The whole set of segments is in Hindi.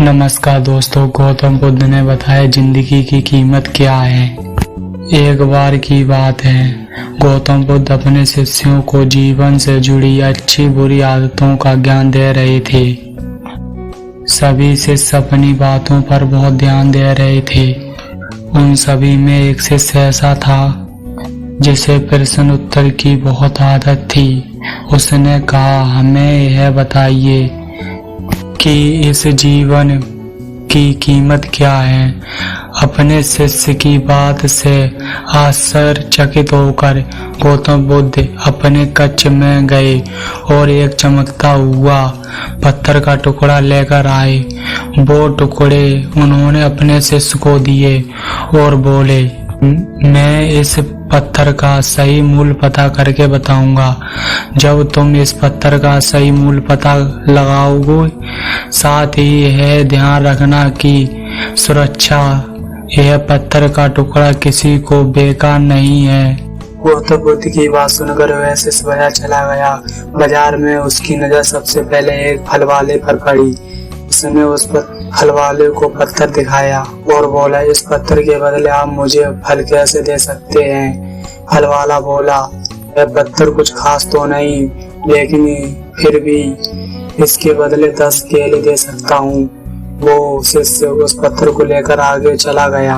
नमस्कार दोस्तों, गौतम बुद्ध ने बताया जिंदगी की कीमत क्या है। एक बार की बात है, गौतम बुद्ध अपने शिष्यों को जीवन से जुड़ी अच्छी बुरी आदतों का ज्ञान दे रहे थे। सभी शिष्य अपनी बातों पर बहुत ध्यान दे रहे थे। उन सभी में एक शिष्य ऐसा था जिसे प्रश्न उत्तर की बहुत आदत थी। उसने कहा, हमें यह बताइए कि इस जीवन की कीमत क्या है। अपने शिष्य की बात से आश्चर्यचकित होकर गौतम बुद्ध अपने कक्ष में गए और एक चमकता हुआ पत्थर का टुकड़ा लेकर आए। वो टुकड़े उन्होंने अपने शिष्य को दिए और बोले, मैं इस पत्थर का सही मूल्य पता करके बताऊंगा। जब तुम इस पत्थर का सही मूल्य पता लगाओगे, साथ ही यह ध्यान रखना कि सुरक्षा, यह पत्थर का टुकड़ा किसी को बेकार नहीं है। गौतम बुद्ध की बात सुनकर वह शिष्य बाजार चला गया। बाजार में उसकी नजर सबसे पहले एक फल वाले पर पड़ी। उसने उस फल वाले को पत्थर दिखाया और बोला, इस पत्थर के बदले आप मुझे फल कैसे दे सकते हैं। फल वाला बोला, यह पत्थर कुछ खास तो नहीं, लेकिन फिर भी इसके बदले 10 केले दे सकता हूँ। वो शिष्य उस पत्थर को लेकर आगे चला गया।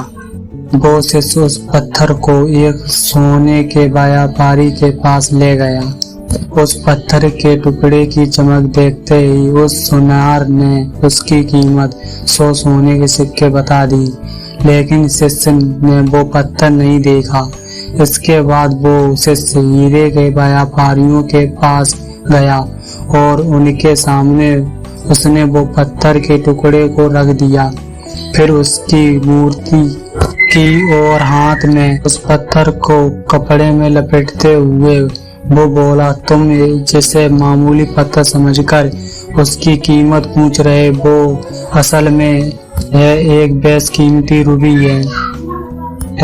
वो शिष्य उस पत्थर को एक सोने के व्यापारी के पास ले गया। उस पत्थर के टुकड़े की चमक देखते ही उस सुनार ने उसकी कीमत 100 सोने के सिक्के बता दी, लेकिन शिष्य ने वो पत्थर नहीं देखा। इसके बाद वो शिष्य हीरे के व्यापारियों के पास गया और उनके सामने उसने वो पत्थर के टुकड़े को रख दिया। फिर उसकी मूर्ति की और हाथ में उस पत्थर को कपड़े में लपेटते हुए वो बोला, तुम जिसे मामूली पत्थर समझकर उसकी कीमत पूछ रहे, वो असल में यह एक बेशकीमती रूबी है।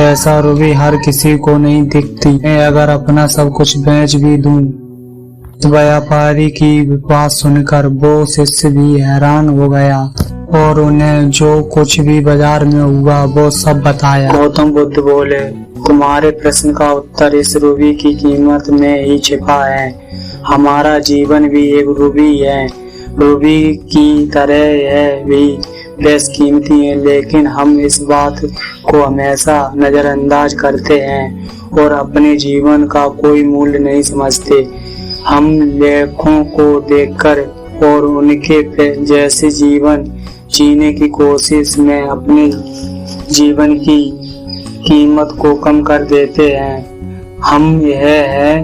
ऐसा रूबी हर किसी को नहीं दिखती। मैं अगर अपना सब कुछ बेच भी दूं। व्यापारी की बात सुनकर वो शिष्य भी हैरान हो गया और उन्हें जो कुछ भी बाजार में हुआ वो सब बताया। गौतम बुद्ध बोले, तुम्हारे प्रश्न का उत्तर इस रूबी की कीमत में ही छिपा है। हमारा जीवन भी एक रूबी है। रूबी की तरह यह भी बेशकीमती है, लेकिन हम इस बात को हमेशा नजरअंदाज करते हैं और अपने जीवन का कोई मूल्य नहीं समझते। हम लेखों को देखकर और उनके जैसे जीवन जीने की कोशिश में अपने जीवन की कीमत को कम कर देते हैं। हम यह है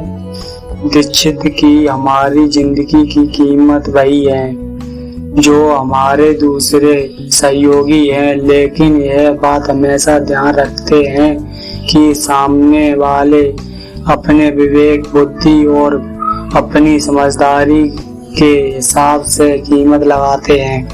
दीक्षित कि हमारी जिंदगी की कीमत वही है जो हमारे दूसरे सहयोगी हैं, लेकिन यह बात हमेशा ध्यान रखते हैं कि सामने वाले अपने विवेक, बुद्धि और अपनी समझदारी के हिसाब से कीमत लगाते हैं।